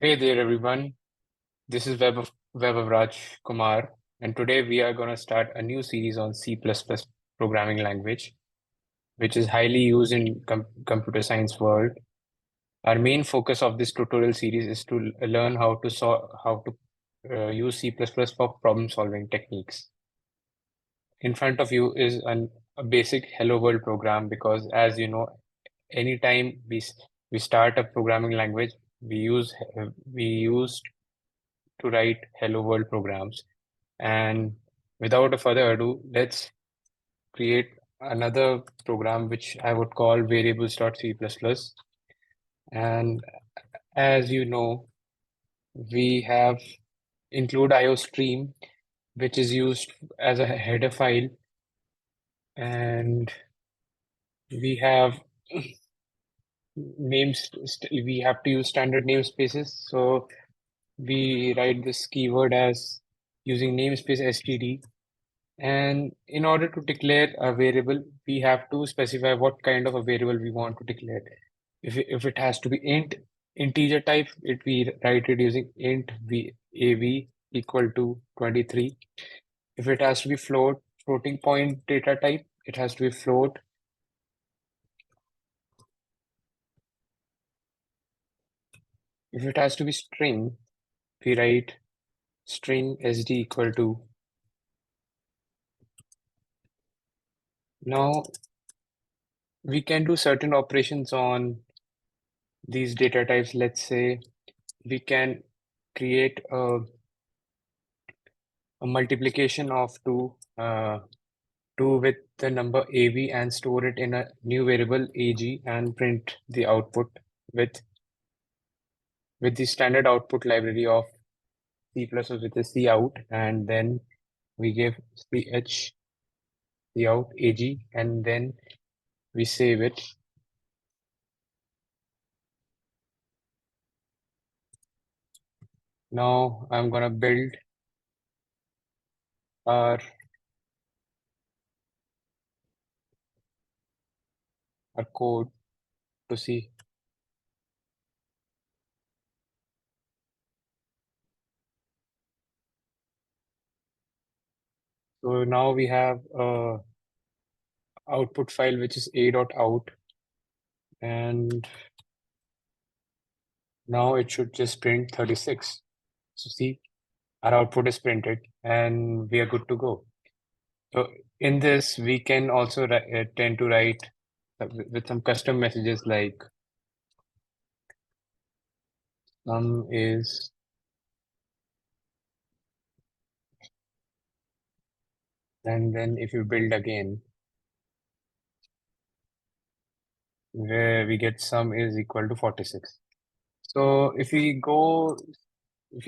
Hey there, everyone. This is Vaibhav Kumar, and today we are going to start a new series on C++ programming language, which is highly used in computer science world. Our main focus of this tutorial series is to learn how to use C++ for problem solving techniques. In front of you is a basic Hello World program because, as you know, anytime we start a programming language, we use to write Hello World programs. And without a further ado, let's create another program which I would call variables.c++. And as you know, we have include IOStream, which is used as a header file, and we have we have to use standard namespaces. So we write this keyword as using namespace std. And in order to declare a variable, we have to specify what kind of a variable we want to declare. If it has to be integer type, we write it using int av equal to 23. If it has to be floating point data type, it has to be float. If it has to be string, we write string sd equal to. Now we can do certain operations on these data types. Let's say we can create a multiplication of two with the number av and store it in a new variable ag and print the output with the standard output library of C++ with the cout, and then we give ch cout ag, and then we save it. Now I'm gonna build our code to see. So now we have a output file which is a.out, and now it should just print 36. So see, our output is printed and we are good to go. So in this, we can also tend to write with some custom messages like sum is, and then if you build again, where we get sum is equal to 46. So if we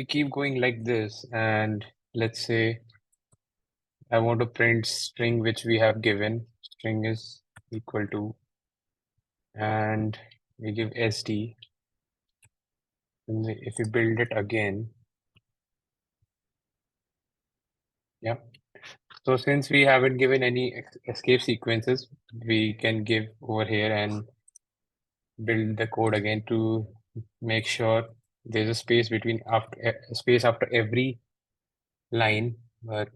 keep going like this, and let's say I want to print string which we have given, string is equal to, and we give sd, and if we build it again, yeah. So since we haven't given any escape sequences, we can give over here and build the code again to make sure there's a space between space after every line, but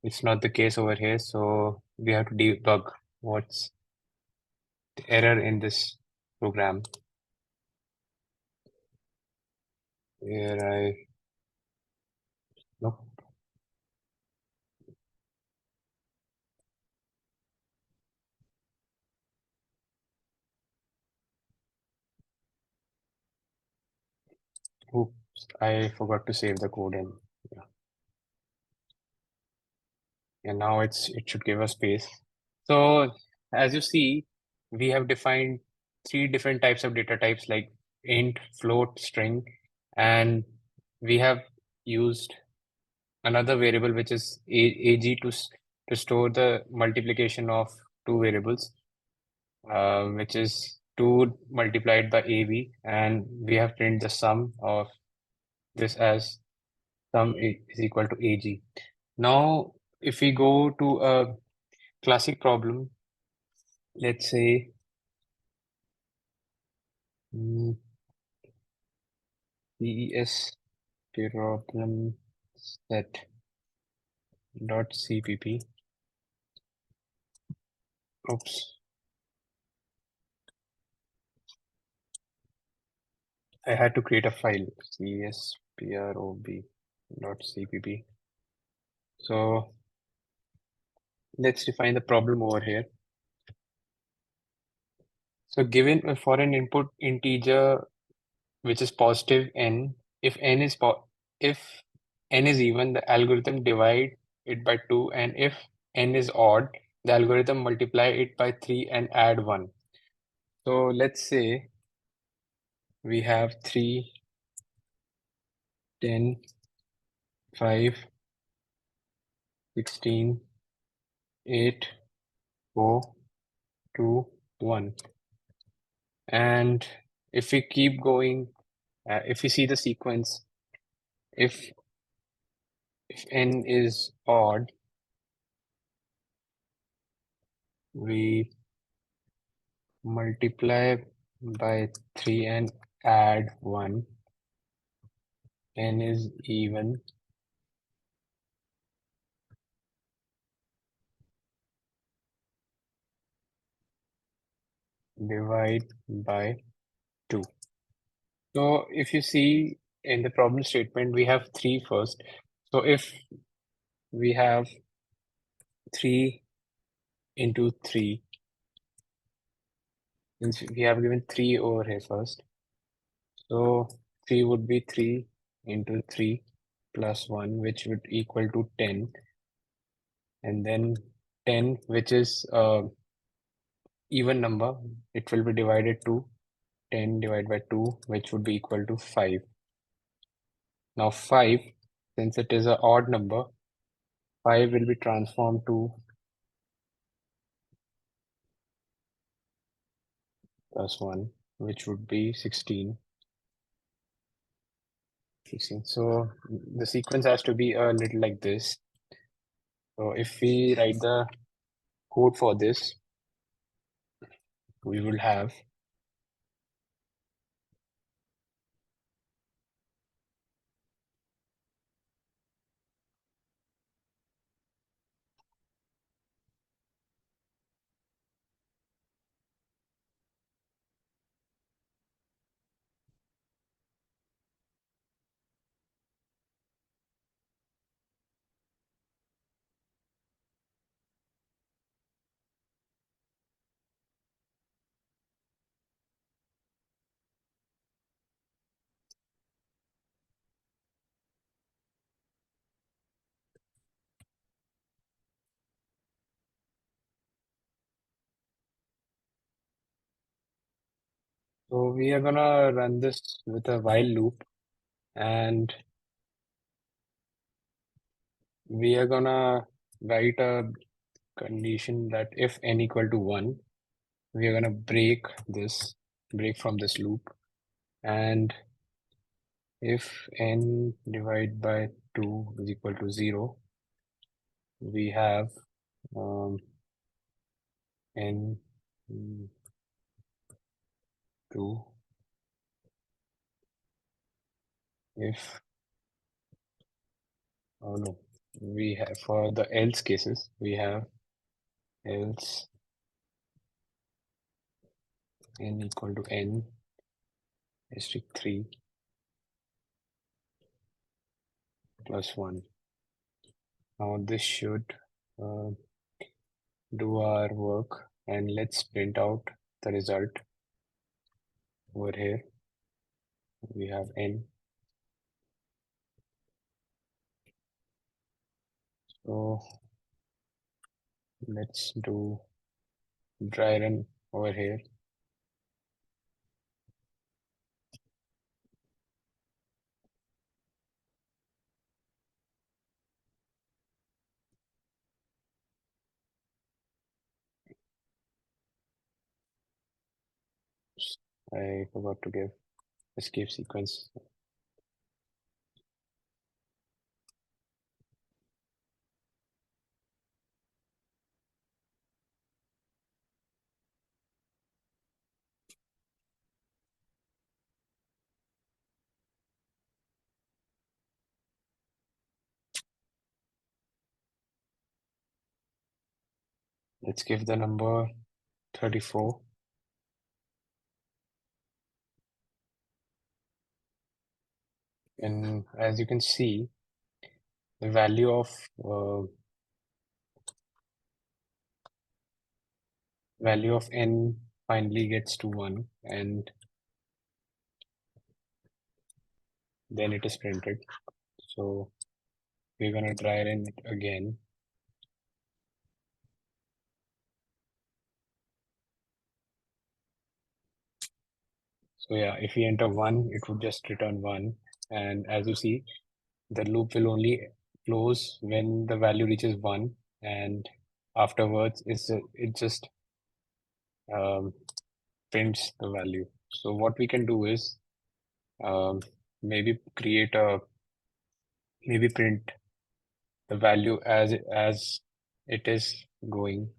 it's not the case over here. So we have to debug what's the error in this program. Here nope. Oops, I forgot to save the code in. Yeah. And now it should give us space. So as you see, we have defined three different types of data types like int, float, string, and we have used another variable which is ag to store the multiplication of two variables, which is 2 multiplied by av, and we have printed the sum of this as sum is equal to ag. Now, if we go to a classic problem, let's say CES problem set dot cpp. Oops, I had to create a file csprob dot cpp. So let's define the problem over here. So given for an input integer which is positive n, if if n is even, the algorithm divide it by 2, and if n is odd, the algorithm multiply it by 3 and add 1. So let's say we have 3, 10, 5, 16, 8, 4, 2, 1. And if we keep going, if we see the sequence, if n is odd, we multiply by 3 and add 1. N is even, divide by 2. So if you see in the problem statement, we have 3 first. So if we have 3 into 3, since we have given 3 over here first, so 3 would be 3 into 3 plus 1, which would equal to 10. And then 10, which is even number, it will be divided to 10 divided by 2, which would be equal to 5. Now 5, since it is an odd number, 5 will be transformed to plus 1, which would be 16. 16. So the sequence has to be a little like this. So if we write the code for this, we will have so we are gonna run this with a while loop, and we are gonna write a condition that if n equal to 1, we are gonna break from this loop, and if n divided by 2 is equal to 0, we have n 2 if, oh no, we have, for the else cases, we have else n equal to n restrict 3 plus 1. Now this should do our work, and let's print out the result over here. We have n. So let's do dry run over here. I forgot to give escape sequence. Let's give the number 34. And as you can see, the value of n finally gets to 1, and then it is printed. So we're gonna try run it again. So yeah, if we enter 1, it would just return 1. And as you see, the loop will only close when the value reaches 1, and afterwards it just um, prints the value. So what we can do is maybe maybe print the value as it is going,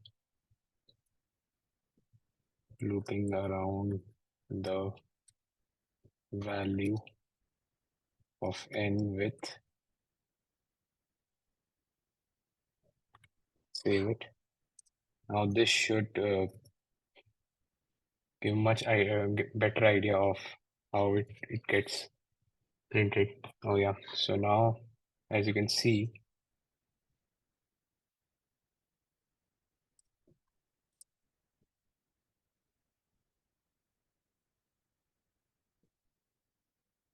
looping around the value of n with, save it. Now this should give better idea of how it gets printed. Oh yeah, so now as you can see,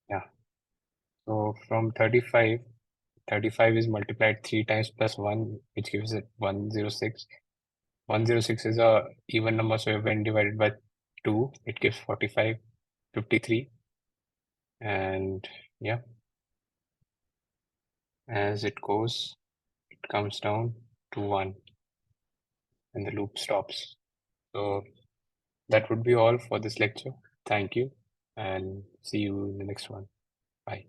yeah, so from 35 is multiplied 3 times plus 1, which gives it 106. 106 is a even number, so when divided by 2, it gives 45, 53. And yeah, as it goes, it comes down to 1 and the loop stops. So that would be all for this lecture. Thank you and see you in the next one. Bye.